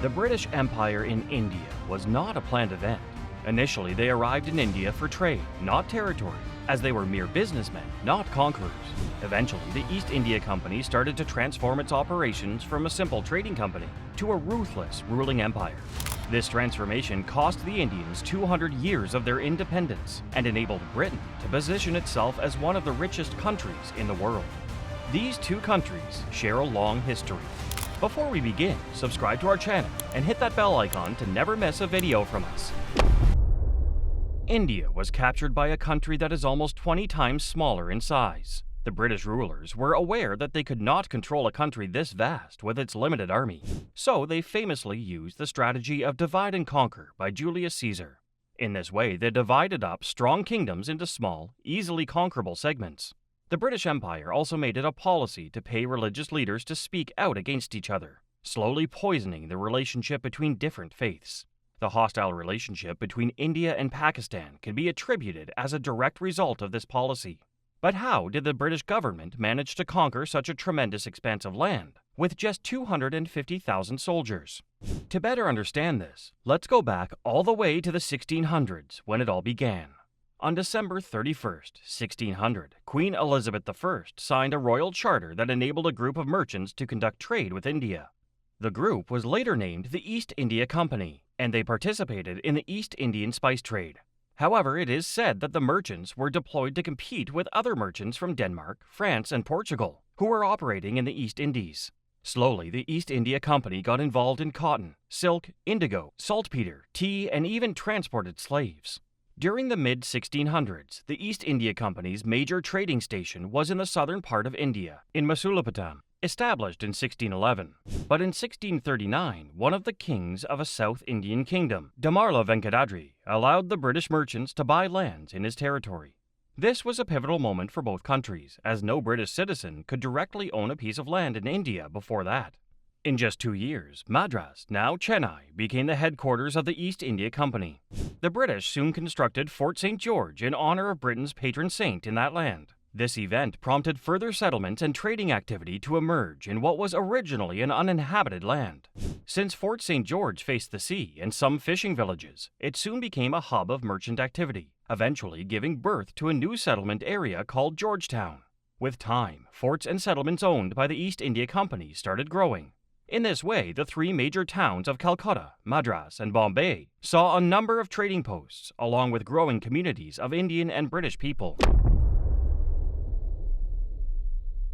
The British Empire in India was not a planned event. Initially, they arrived in India for trade, not territory, as they were mere businessmen, not conquerors. Eventually, the East India Company started to transform its operations from a simple trading company to a ruthless ruling empire. This transformation cost the Indians 200 years of their independence and enabled Britain to position itself as one of the richest countries in the world. These two countries share a long history. Before we begin, subscribe to our channel and hit that bell icon to never miss a video from us. India was captured by a country that is almost 20 times smaller in size. The British rulers were aware that they could not control a country this vast with its limited army, so they famously used the strategy of divide and conquer by Julius Caesar. In this way, they divided up strong kingdoms into small, easily conquerable segments. The British Empire also made it a policy to pay religious leaders to speak out against each other, slowly poisoning the relationship between different faiths. The hostile relationship between India and Pakistan can be attributed as a direct result of this policy. But how did the British government manage to conquer such a tremendous expanse of land with just 250,000 soldiers? To better understand this, let's go back all the way to the 1600s when it all began. On December 31st, 1600, Queen Elizabeth I signed a royal charter that enabled a group of merchants to conduct trade with India. The group was later named the East India Company, and they participated in the East Indian spice trade. However, it is said that the merchants were deployed to compete with other merchants from Denmark, France, and Portugal, who were operating in the East Indies. Slowly, the East India Company got involved in cotton, silk, indigo, saltpeter, tea, and even transported slaves. During the mid-1600s, the East India Company's major trading station was in the southern part of India, in Masulipatam, established in 1611. But in 1639, one of the kings of a South Indian kingdom, Damarla Venkatadri, allowed the British merchants to buy lands in his territory. This was a pivotal moment for both countries, as no British citizen could directly own a piece of land in India before that. In just 2 years, Madras, now Chennai, became the headquarters of the East India Company. The British soon constructed Fort St. George in honor of Britain's patron saint in that land. This event prompted further settlement and trading activity to emerge in what was originally an uninhabited land. Since Fort St. George faced the sea and some fishing villages, it soon became a hub of merchant activity, eventually giving birth to a new settlement area called Georgetown. With time, forts and settlements owned by the East India Company started growing. In this way, the three major towns of Calcutta, Madras, and Bombay saw a number of trading posts, along with growing communities of Indian and British people.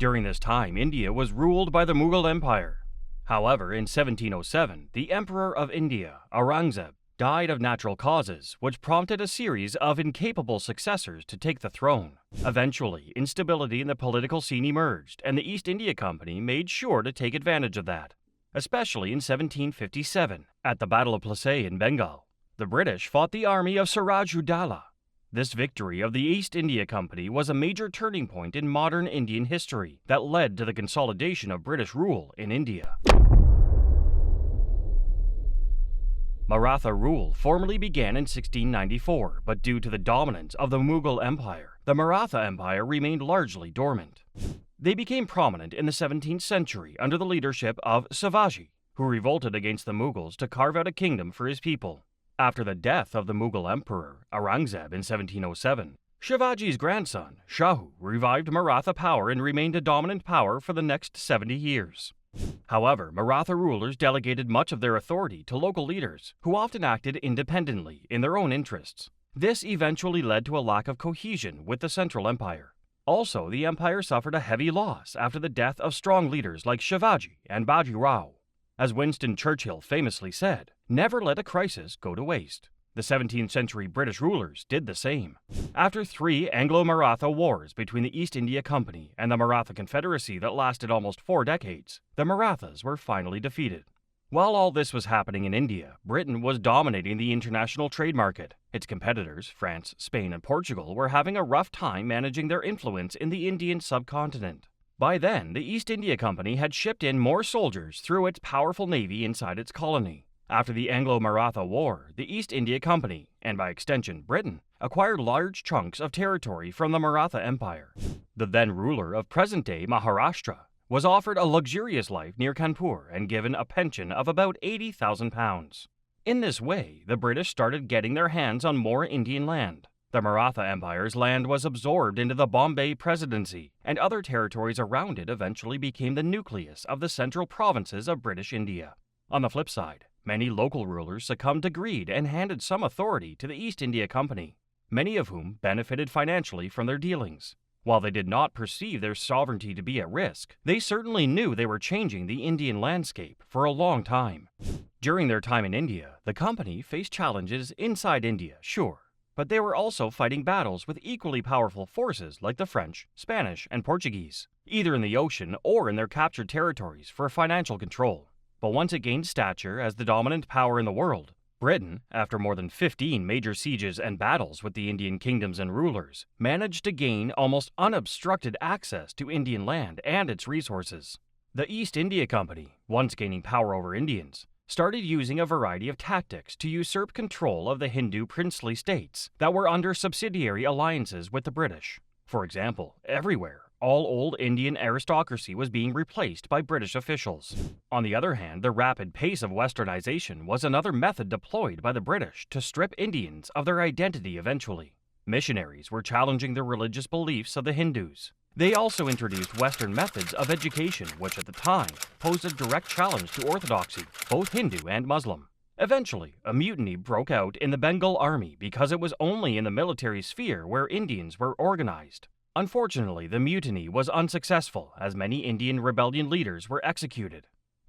During this time, India was ruled by the Mughal Empire. However, in 1707, the Emperor of India, Aurangzeb, died of natural causes, which prompted a series of incapable successors to take the throne. Eventually, instability in the political scene emerged, and the East India Company made sure to take advantage of that. Especially in 1757, at the Battle of Plassey in Bengal, the British fought the army of Siraj ud-Dowlah. This victory of the East India Company was a major turning point in modern Indian history that led to the consolidation of British rule in India. Maratha rule formally began in 1694, but due to the dominance of the Mughal Empire, the Maratha Empire remained largely dormant. They became prominent in the 17th century under the leadership of Shivaji, who revolted against the Mughals to carve out a kingdom for his people. After the death of the Mughal Emperor, Aurangzeb, in 1707, Shivaji's grandson, Shahu, revived Maratha power and remained a dominant power for the next 70 years. However, Maratha rulers delegated much of their authority to local leaders, who often acted independently in their own interests. This eventually led to a lack of cohesion with the Central Empire. Also, the empire suffered a heavy loss after the death of strong leaders like Shivaji and Baji Rao. As Winston Churchill famously said, "Never let a crisis go to waste." The 17th century British rulers did the same. After 3 Anglo-Maratha wars between the East India Company and the Maratha Confederacy that lasted almost 4 decades, the Marathas were finally defeated. While all this was happening in India, Britain was dominating the international trade market. Its competitors, France, Spain, and Portugal, were having a rough time managing their influence in the Indian subcontinent. By then, the East India Company had shipped in more soldiers through its powerful navy inside its colony. After the Anglo-Maratha War, the East India Company, and by extension Britain, acquired large chunks of territory from the Maratha Empire. The then ruler of present-day Maharashtra, was offered a luxurious life near Kanpur and given a pension of about £80,000. In this way, the British started getting their hands on more Indian land. The Maratha Empire's land was absorbed into the Bombay Presidency, and other territories around it eventually became the nucleus of the central provinces of British India. On the flip side, many local rulers succumbed to greed and handed some authority to the East India Company, many of whom benefited financially from their dealings. While they did not perceive their sovereignty to be at risk, they certainly knew they were changing the Indian landscape for a long time. During their time in India, the company faced challenges inside India, sure, but they were also fighting battles with equally powerful forces like the French, Spanish, and Portuguese, either in the ocean or in their captured territories for financial control. But once it gained stature as the dominant power in the world, Britain, after more than 15 major sieges and battles with the Indian kingdoms and rulers, managed to gain almost unobstructed access to Indian land and its resources. The East India Company, once gaining power over Indians, started using a variety of tactics to usurp control of the Hindu princely states that were under subsidiary alliances with the British. For example, everywhere, all old Indian aristocracy was being replaced by British officials. On the other hand, the rapid pace of westernization was another method deployed by the British to strip Indians of their identity eventually. Missionaries were challenging the religious beliefs of the Hindus. They also introduced Western methods of education, which at the time posed a direct challenge to orthodoxy, both Hindu and Muslim. Eventually, a mutiny broke out in the Bengal army because it was only in the military sphere where Indians were organized. Unfortunately, the mutiny was unsuccessful as many Indian rebellion leaders were executed.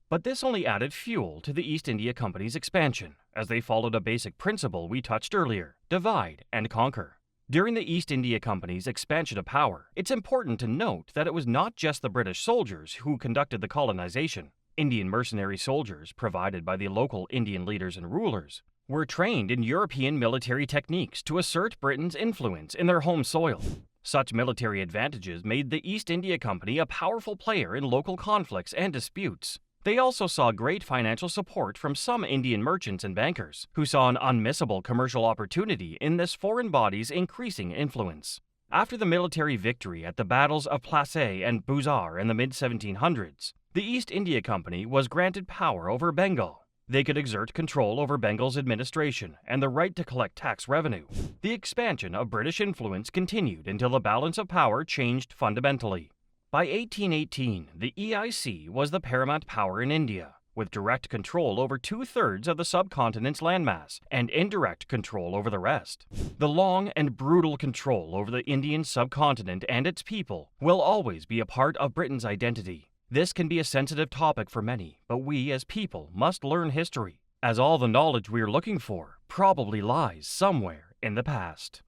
But this only added fuel to the East India Company's expansion, as they followed a basic principle we touched earlier: divide and conquer. During the East India Company's expansion of power, it's important to note that it was not just the British soldiers who conducted the colonization. Indian mercenary soldiers, provided by the local Indian leaders and rulers, were trained in European military techniques to assert Britain's influence in their home soil. Such military advantages made the East India Company a powerful player in local conflicts and disputes. They also saw great financial support from some Indian merchants and bankers, who saw an unmissable commercial opportunity in this foreign body's increasing influence. After the military victory at the battles of Plassey and Buxar in the mid-1700s, the East India Company was granted power over Bengal. They could exert control over Bengal's administration and the right to collect tax revenue. The expansion of British influence continued until the balance of power changed fundamentally. By 1818, the EIC was the paramount power in India, with direct control over 2/3 of the subcontinent's landmass and indirect control over the rest. The long and brutal control over the Indian subcontinent and its people will always be a part of Britain's identity. This can be a sensitive topic for many, but we as people must learn history, as all the knowledge we are looking for probably lies somewhere in the past.